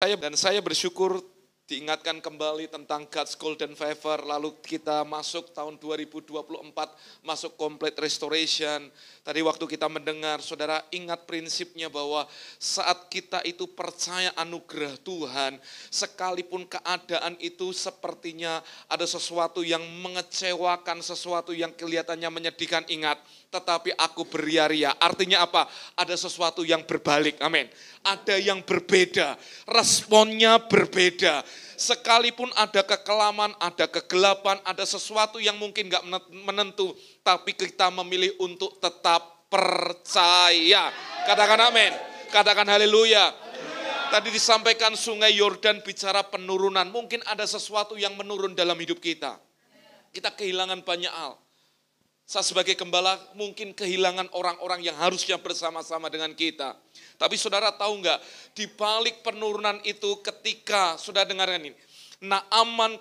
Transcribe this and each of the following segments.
Saya bersyukur diingatkan kembali tentang God's Golden Favor, lalu kita masuk tahun 2024, masuk Complete Restoration. Tadi waktu kita mendengar, saudara ingat prinsipnya bahwa saat kita itu percaya anugerah Tuhan, sekalipun keadaan itu sepertinya ada sesuatu yang mengecewakan, sesuatu yang kelihatannya menyedihkan, ingat, tetapi aku beria-ria. Artinya apa? Ada sesuatu yang berbalik, amin. Ada yang berbeda, responnya berbeda. Sekalipun ada kekelaman, ada kegelapan, ada sesuatu yang mungkin gak menentu, tapi kita memilih untuk tetap percaya. Katakan amin, katakan haleluya. Tadi disampaikan Sungai Yordan bicara penurunan. Mungkin ada sesuatu yang menurun dalam hidup kita. Kita kehilangan banyak hal. Saya sebagai gembala mungkin kehilangan orang-orang yang harusnya bersama-sama dengan kita. Tapi saudara tahu nggak, di balik penurunan itu ketika, saudara dengarkan ini, Naaman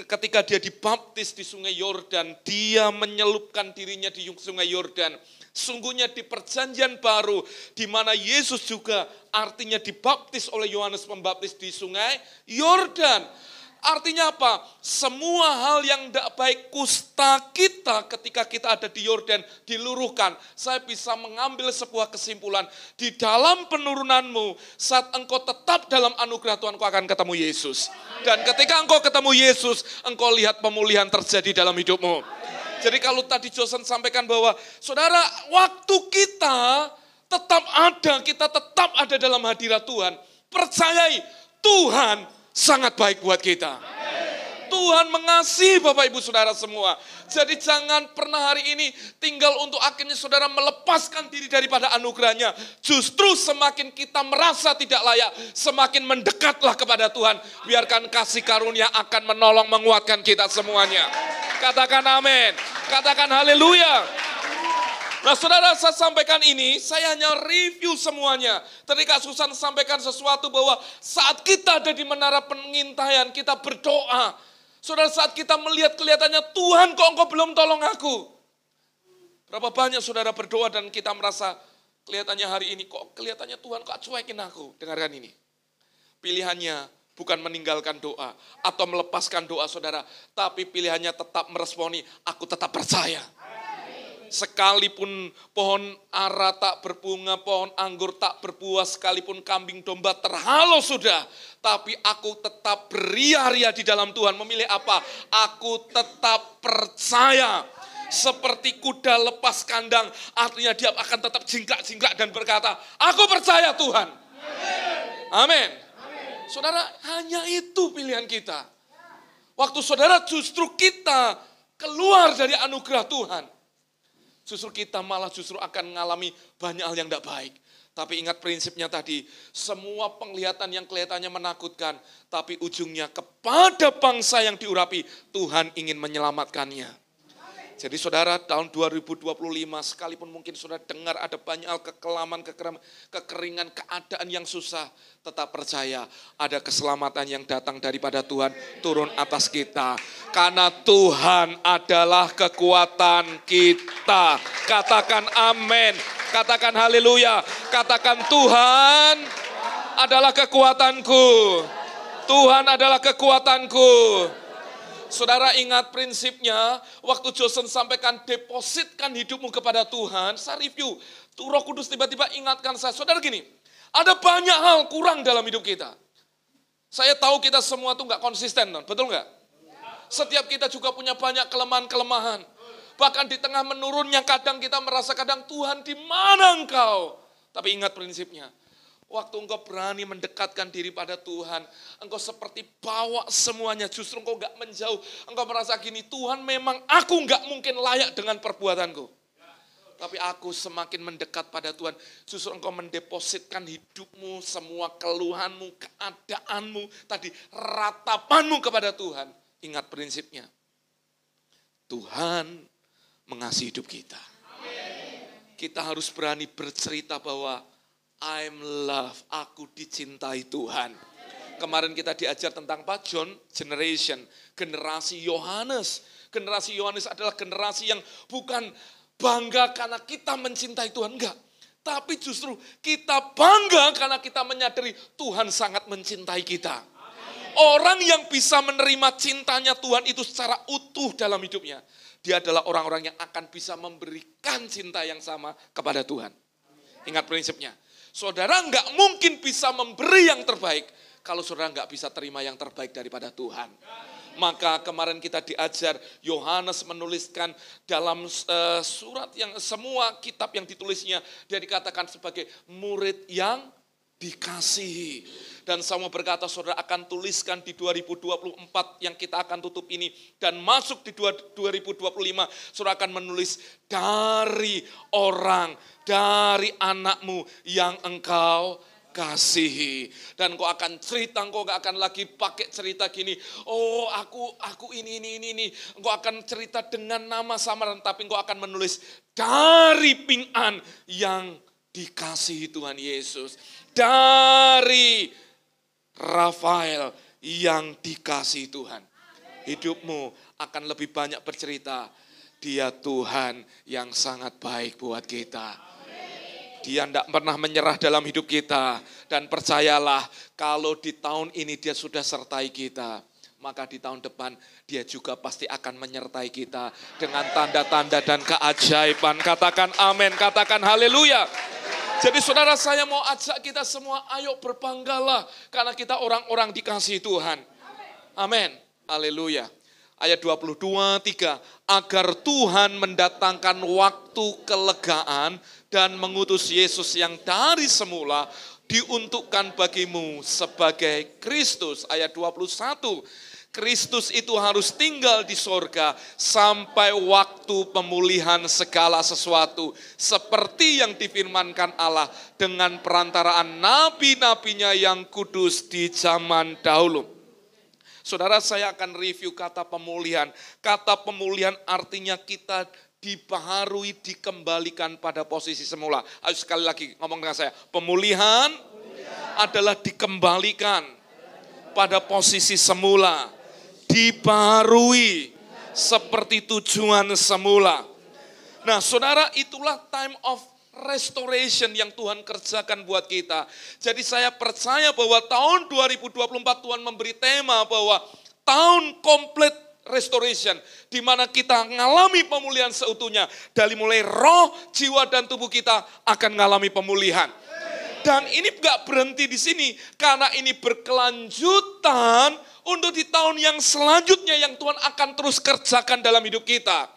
ketika dia dibaptis di Sungai Yordan, dia menyelupkan dirinya di Sungai Yordan. Sungguhnya di perjanjian baru, di mana Yesus juga artinya dibaptis oleh Yohanes Pembaptis di Sungai Yordan. Artinya apa? Semua hal yang tidak baik kusta kita ketika kita ada di Yordan diluruhkan. Saya bisa mengambil sebuah kesimpulan. Di dalam penurunanmu, saat engkau tetap dalam anugerah Tuhan, engkau akan ketemu Yesus. Dan ketika engkau ketemu Yesus, engkau lihat pemulihan terjadi dalam hidupmu. Jadi kalau tadi Johnson sampaikan bahwa, saudara, waktu kita tetap ada, kita tetap ada dalam hadirat Tuhan. Percayai, Tuhan sangat baik buat kita. Tuhan mengasihi Bapak Ibu Saudara semua. Jadi jangan pernah hari ini tinggal untuk akhirnya saudara melepaskan diri daripada anugerahnya. Justru semakin kita merasa tidak layak, semakin mendekatlah kepada Tuhan. Biarkan kasih karunia akan menolong menguatkan kita semuanya. Katakan amin. Katakan haleluya. Nah saudara, saya sampaikan ini, saya hanya review semuanya. Tadi Kak Susan sampaikan sesuatu bahwa saat kita ada di menara pengintaian, kita berdoa. Saudara, saat kita melihat kelihatannya, Tuhan kok engkau belum tolong aku. Berapa banyak saudara berdoa dan kita merasa kelihatannya hari ini, kok kelihatannya Tuhan kok cuekin aku. Dengarkan ini. Pilihannya bukan meninggalkan doa atau melepaskan doa saudara. Tapi pilihannya tetap meresponi, aku tetap percaya. Sekalipun pohon ara tak berbunga, pohon anggur tak berbuah, sekalipun kambing domba terhalau sudah, tapi aku tetap beria-ria di dalam Tuhan. Memilih apa? Aku tetap percaya. Seperti kuda lepas kandang, artinya dia akan tetap jingkrak-jingkrak dan berkata, aku percaya Tuhan. Amin. Saudara, hanya itu pilihan kita. Waktu saudara justru kita keluar dari anugerah Tuhan, justru kita malah justru akan mengalami banyak hal yang tidak baik. Tapi ingat prinsipnya tadi, semua penglihatan yang kelihatannya menakutkan, tapi ujungnya kepada bangsa yang diurapi, Tuhan ingin menyelamatkannya. Jadi saudara, tahun 2025, sekalipun mungkin saudara dengar ada banyak hal kekelaman, kekeringan, keadaan yang susah, tetap percaya ada keselamatan yang datang daripada Tuhan turun atas kita. Karena Tuhan adalah kekuatan kita. Katakan amin, katakan haleluya, katakan Tuhan adalah kekuatanku. Tuhan adalah kekuatanku. Saudara ingat prinsipnya, waktu Johnson sampaikan depositkan hidupmu kepada Tuhan, saya review, tuh Roh Kudus tiba-tiba ingatkan saya, saudara gini, ada banyak hal kurang dalam hidup kita. Saya tahu kita semua tuh gak konsisten, betul gak? Setiap kita juga punya banyak kelemahan-kelemahan. Bahkan di tengah menurunnya kadang kita merasa kadang Tuhan di mana engkau? Tapi ingat prinsipnya. Waktu engkau berani mendekatkan diri pada Tuhan, engkau seperti bawa semuanya, justru engkau gak menjauh. Engkau merasa gini, Tuhan memang aku gak mungkin layak dengan perbuatanku. Tapi aku semakin mendekat pada Tuhan, justru engkau mendepositkan hidupmu, semua keluhanmu, keadaanmu, tadi ratapanmu kepada Tuhan. Ingat prinsipnya, Tuhan mengasihi hidup kita. Kita harus berani bercerita bahwa I'm loved, aku dicintai Tuhan. Kemarin kita diajar tentang Pak John Generation, generasi Yohanes. Generasi Yohanes adalah generasi yang bukan bangga karena kita mencintai Tuhan, enggak. Tapi justru kita bangga karena kita menyadari Tuhan sangat mencintai kita. Orang yang bisa menerima cintanya Tuhan itu secara utuh dalam hidupnya, dia adalah orang-orang yang akan bisa memberikan cinta yang sama kepada Tuhan. Ingat prinsipnya, saudara nggak mungkin bisa memberi yang terbaik kalau saudara nggak bisa terima yang terbaik daripada Tuhan. Maka kemarin kita diajar, Yohanes menuliskan dalam surat yang semua kitab yang ditulisnya, dia dikatakan sebagai murid yang dikasihi. Dan saya mau berkata, saudara akan tuliskan di 2024 yang kita akan tutup ini. Dan masuk di 2025, saudara akan menulis dari orang, dari anakmu yang engkau kasihi. Dan kau akan cerita, kau gak akan lagi pakai cerita gini, oh aku ini. Kau akan cerita dengan nama samaran, tapi kau akan menulis dari Ping-an yang dikasihi Tuhan Yesus. Dari Rafael yang dikasihi Tuhan. Hidupmu akan lebih banyak bercerita, dia Tuhan yang sangat baik buat kita. Dia tidak pernah menyerah dalam hidup kita. Dan percayalah, kalau di tahun ini dia sudah sertai kita, maka di tahun depan dia juga pasti akan menyertai kita dengan tanda-tanda dan keajaiban. Katakan amin, katakan haleluya. Jadi saudara, saya mau ajak kita semua, ayo berbanggalah karena kita orang-orang dikasihi Tuhan. Amin, haleluya. Ayat 22:3, agar Tuhan mendatangkan waktu kelegaan dan mengutus Yesus yang dari semula diuntukkan bagimu sebagai Kristus. Ayat 21, Kristus itu harus tinggal di sorga sampai waktu pemulihan segala sesuatu. Seperti yang difirmankan Allah dengan perantaraan nabi-nabinya yang kudus di zaman dahulu. Saudara, saya akan review kata pemulihan. Kata pemulihan artinya kita dibaharui, dikembalikan pada posisi semula. Ayo sekali lagi ngomong dengan saya. Pemulihan adalah dikembalikan pada posisi semula. Dibaharui seperti tujuan semula. Nah saudara, itulah time of restoration yang Tuhan kerjakan buat kita. Jadi saya percaya bahwa tahun 2024 Tuhan memberi tema bahwa tahun complete restoration, di mana kita mengalami pemulihan seutuhnya. Dari mulai roh, jiwa, dan tubuh kita akan mengalami pemulihan. Dan ini gak berhenti di sini, karena ini berkelanjutan untuk di tahun yang selanjutnya yang Tuhan akan terus kerjakan dalam hidup kita.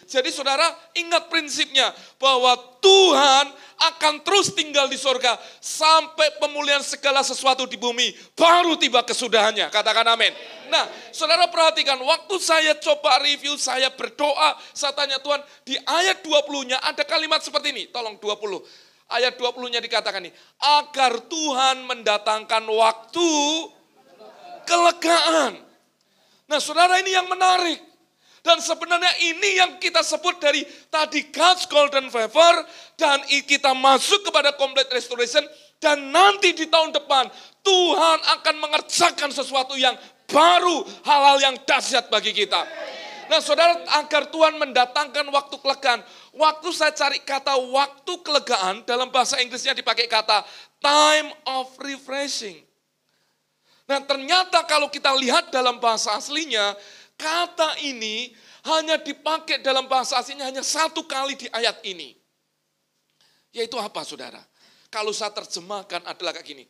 Jadi saudara, ingat prinsipnya bahwa Tuhan akan terus tinggal di sorga sampai pemulihan segala sesuatu di bumi baru tiba kesudahannya. Katakan amin. Nah, saudara perhatikan, waktu saya coba review, saya berdoa, saya tanya Tuhan, di ayat 20-nya ada kalimat seperti ini, tolong 20. Ayat 20-nya dikatakan ini, agar Tuhan mendatangkan waktu kelegaan. Nah saudara, ini yang menarik. Dan sebenarnya ini yang kita sebut dari tadi God's Golden Favor, dan kita masuk kepada complete restoration, dan nanti di tahun depan Tuhan akan mengerjakan sesuatu yang baru, hal-hal yang dahsyat bagi kita. Nah saudara, agar Tuhan mendatangkan waktu kelegaan. Waktu saya cari kata waktu kelegaan, dalam bahasa Inggrisnya dipakai kata time of refreshing. Nah ternyata kalau kita lihat dalam bahasa aslinya, kata ini hanya dipakai dalam bahasa aslinya hanya satu kali di ayat ini. Yaitu apa saudara? Kalau saya terjemahkan adalah kayak gini.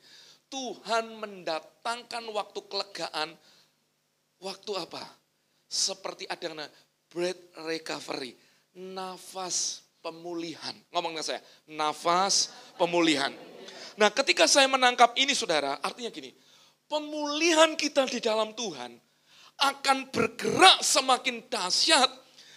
Tuhan mendatangkan waktu kelegaan, waktu apa? Seperti ada yang namanya breath recovery, nafas pemulihan. Ngomong dengan saya, nafas pemulihan. Nah ketika saya menangkap ini saudara, artinya gini, pemulihan kita di dalam Tuhan akan bergerak semakin dahsyat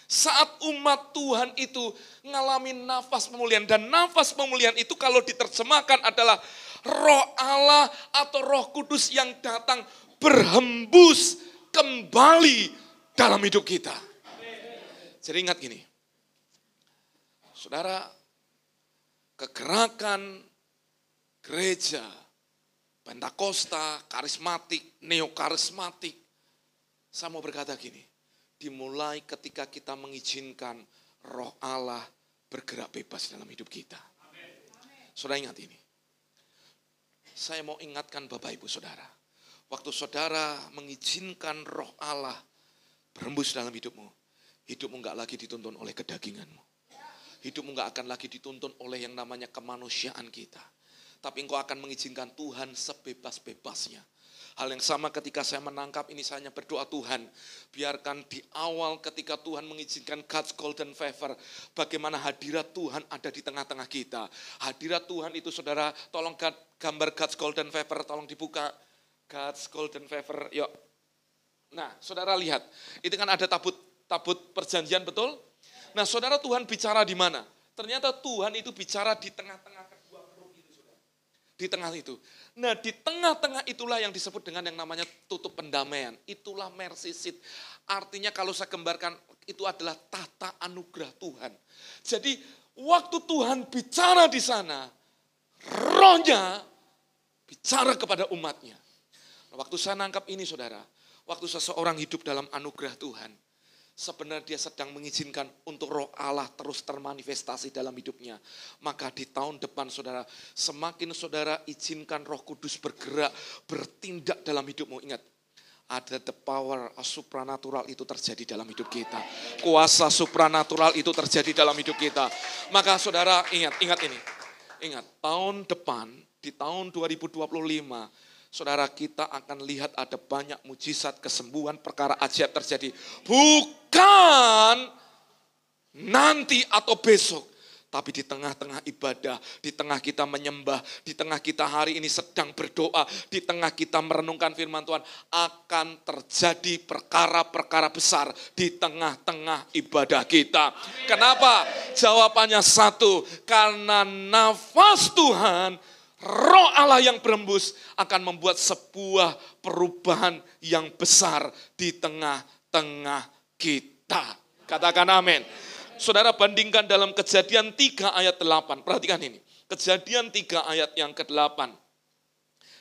saat umat Tuhan itu mengalami nafas pemulihan. Dan nafas pemulihan itu kalau diterjemahkan adalah Roh Allah atau Roh Kudus yang datang berhembus kembali dalam hidup kita. Jadi ingat gini, saudara, kegerakan gereja Pentakosta, karismatik, neokarismatik, saya mau berkata gini, dimulai ketika kita mengizinkan Roh Allah bergerak bebas dalam hidup kita. Saudara ingat ini. Saya mau ingatkan Bapak Ibu Saudara. Waktu saudara mengizinkan Roh Allah berhembus dalam hidupmu. Hidupmu enggak lagi dituntun oleh kedaginganmu. Hidupmu enggak akan lagi dituntun oleh yang namanya kemanusiaan kita. Tapi engkau akan mengizinkan Tuhan sebebas-bebasnya. Hal yang sama ketika saya menangkap ini, saya hanya berdoa, Tuhan, biarkan di awal ketika Tuhan mengizinkan God's golden favor, bagaimana hadirat Tuhan ada di tengah-tengah kita. Hadirat Tuhan itu saudara, tolong gambar God's golden favor, tolong dibuka. God's golden favor, yuk. Nah, saudara lihat, itu kan ada tabut perjanjian, betul? Nah, saudara, Tuhan bicara di mana? Ternyata Tuhan itu bicara di tengah-tengah kedua keruk itu, saudara. Di tengah itu. Nah, di tengah-tengah itulah yang disebut dengan yang namanya tutup pendamaian. Itulah mercy seat. Artinya kalau saya gambarkan, itu adalah tahta anugerah Tuhan. Jadi, waktu Tuhan bicara di sana, Roh-Nya bicara kepada umatnya. Nah, waktu saya nangkap ini, saudara, waktu seseorang hidup dalam anugerah Tuhan, sebenarnya dia sedang mengizinkan untuk Roh Allah terus termanifestasi dalam hidupnya. Maka di tahun depan saudara, semakin saudara izinkan Roh Kudus bergerak, bertindak dalam hidupmu. Ingat, ada the power supranatural itu terjadi dalam hidup kita. Kuasa supranatural itu terjadi dalam hidup kita. Maka saudara ingat ini. Ingat, tahun depan, di tahun 2025, saudara, kita akan lihat ada banyak mujizat, kesembuhan, perkara ajaib terjadi. Bukan nanti atau besok. Tapi di tengah-tengah ibadah, di tengah kita menyembah, di tengah kita hari ini sedang berdoa, di tengah kita merenungkan firman Tuhan, akan terjadi perkara-perkara besar di tengah-tengah ibadah kita. Kenapa? Jawabannya satu, karena nafas Tuhan, Roh Allah yang berembus akan membuat sebuah perubahan yang besar di tengah-tengah kita. Katakan amin. Saudara, bandingkan dalam Kejadian 3 ayat 8. Perhatikan ini. Kejadian 3 ayat yang ke-8.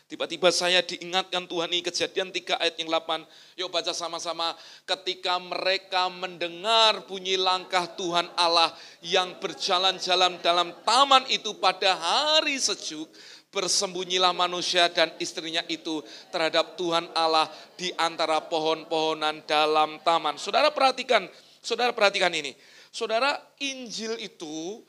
Tiba-tiba saya diingatkan Tuhan ini, Kejadian 3 ayat yang 8. Yuk baca sama-sama. Ketika mereka mendengar bunyi langkah Tuhan Allah yang berjalan-jalan dalam taman itu pada hari sejuk, bersembunyilah manusia dan istrinya itu terhadap Tuhan Allah di antara pohon-pohonan dalam taman. Saudara perhatikan ini. Saudara, Injil itu,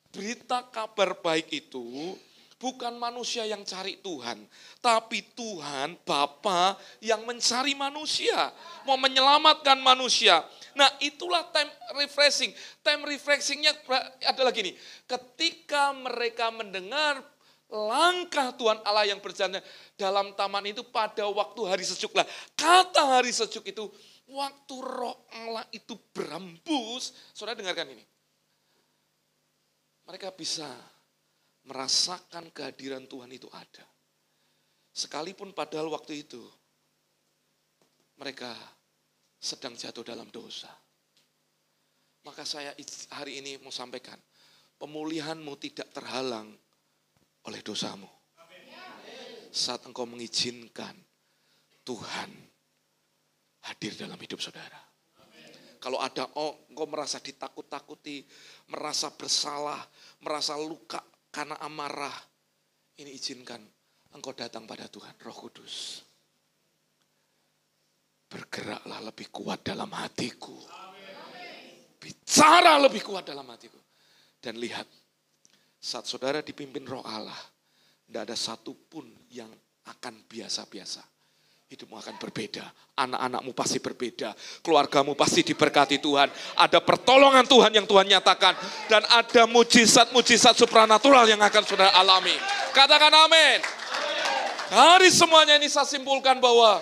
berita kabar baik itu, bukan manusia yang cari Tuhan, tapi Tuhan Bapa yang mencari manusia, mau menyelamatkan manusia. Nah, itulah time refreshing. Time refreshingnya adalah gini, ketika mereka mendengar langkah Tuhan Allah yang berjalan dalam taman itu pada waktu hari sejuk lah. Kata hari sejuk itu, waktu Roh Allah itu berembus, saudara dengarkan ini. Mereka bisa merasakan kehadiran Tuhan itu ada. Sekalipun padahal waktu itu mereka sedang jatuh dalam dosa. Maka saya hari ini mau sampaikan, pemulihanmu tidak terhalang oleh dosamu. Saat engkau mengizinkan Tuhan hadir dalam hidup saudara. Kalau ada engkau merasa ditakut-takuti, merasa bersalah, merasa luka karena amarah, ini izinkan engkau datang pada Tuhan, Roh Kudus. Bergeraklah lebih kuat dalam hatiku. Bicara lebih kuat dalam hatiku. Dan lihat, saat saudara dipimpin Roh Allah, tidak ada satupun yang akan biasa-biasa. Hidupmu akan berbeda, anak-anakmu pasti berbeda, keluargamu pasti diberkati Tuhan. Ada pertolongan Tuhan yang Tuhan nyatakan, dan ada mujizat-mujizat supranatural yang akan saudara alami. Katakan amin. Dari semuanya ini saya simpulkan bahwa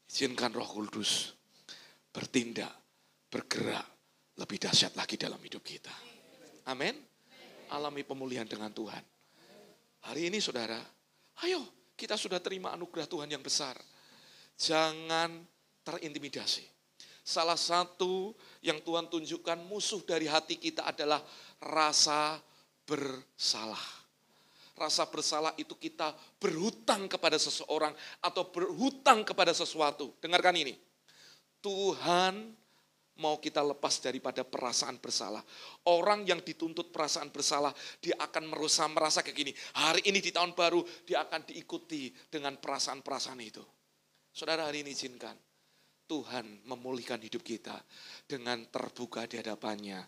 izinkan Roh Kudus bertindak, bergerak lebih dahsyat lagi dalam hidup kita. Amin. Alami pemulihan dengan Tuhan. Hari ini saudara, ayo. Kita sudah terima anugerah Tuhan yang besar. Jangan terintimidasi. Salah satu yang Tuhan tunjukkan musuh dari hati kita adalah rasa bersalah. Rasa bersalah itu kita berhutang kepada seseorang atau berhutang kepada sesuatu. Dengarkan ini. Tuhan mau kita lepas daripada perasaan bersalah. Orang yang dituntut perasaan bersalah, dia akan merasa kayak gini. Hari ini di tahun baru, dia akan diikuti dengan perasaan-perasaan itu. Saudara, hari ini izinkan Tuhan memulihkan hidup kita dengan terbuka di hadapannya.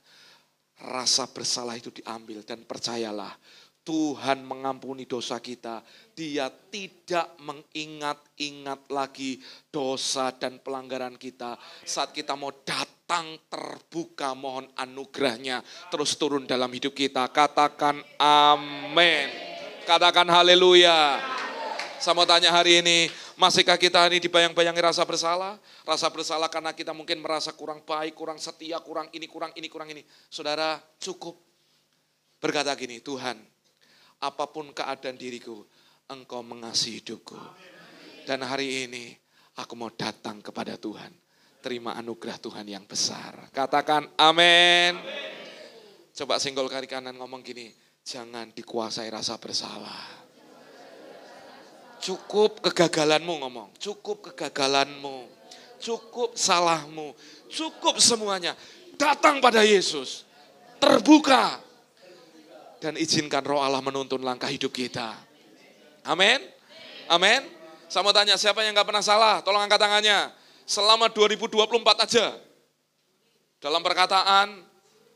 Rasa bersalah itu diambil dan percayalah, Tuhan mengampuni dosa kita. Dia tidak mengingat-ingat lagi dosa dan pelanggaran kita. Saat kita mau datang terbuka, mohon anugerahnya terus turun dalam hidup kita. Katakan amin. Katakan haleluya. Saya mau tanya hari ini, masihkah kita ini dibayang-bayangi rasa bersalah? Rasa bersalah karena kita mungkin merasa kurang baik, kurang setia, kurang ini, kurang ini, kurang ini. Saudara, cukup berkata gini, Tuhan, apapun keadaan diriku, Engkau mengasihi hidupku. Dan hari ini aku mau datang kepada Tuhan. Terima anugerah Tuhan yang besar. Katakan amin. Coba senggol kaki kanan ngomong gini, jangan dikuasai rasa bersalah. Cukup kegagalanmu ngomong, cukup kegagalanmu, cukup salahmu, cukup semuanya. Datang pada Yesus, terbuka. Dan izinkan Roh Allah menuntun langkah hidup kita. Amin. Amin. Saya mau tanya, siapa yang gak pernah salah? Tolong angkat tangannya. Selama 2024 aja. Dalam perkataan,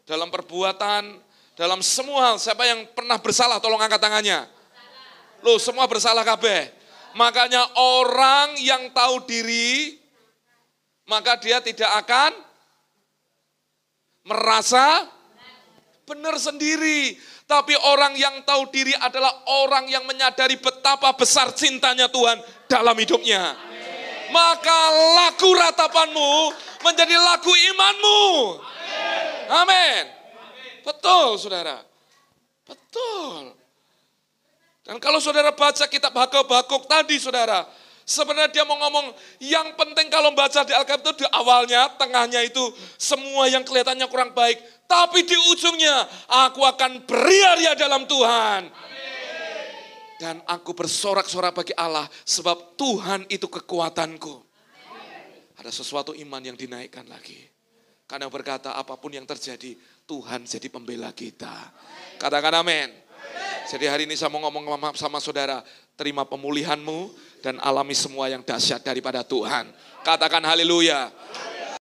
dalam perbuatan, dalam semua hal. Siapa yang pernah bersalah? Tolong angkat tangannya. Loh, semua bersalah kabeh. Makanya orang yang tahu diri, maka dia tidak akan merasa benar sendiri. Tapi orang yang tahu diri adalah orang yang menyadari betapa besar cintanya Tuhan dalam hidupnya. Amin. Maka laku ratapanmu menjadi laku imanmu. Amin. Amin. Betul, saudara. Betul. Dan kalau saudara baca kitab Habakuk tadi, saudara, sebenarnya dia mau ngomong, yang penting kalau baca di Alkitab itu di awalnya, tengahnya itu semua yang kelihatannya kurang baik. Tapi di ujungnya, aku akan beria-ria dalam Tuhan. Amin. Dan aku bersorak-sorak bagi Allah, sebab Tuhan itu kekuatanku. Amin. Ada sesuatu iman yang dinaikkan lagi. Karena berkata, apapun yang terjadi, Tuhan jadi pembela kita. Katakan amin. Jadi hari ini saya mau ngomong sama saudara, terima pemulihanmu dan alami semua yang dahsyat daripada Tuhan. Katakan haleluya.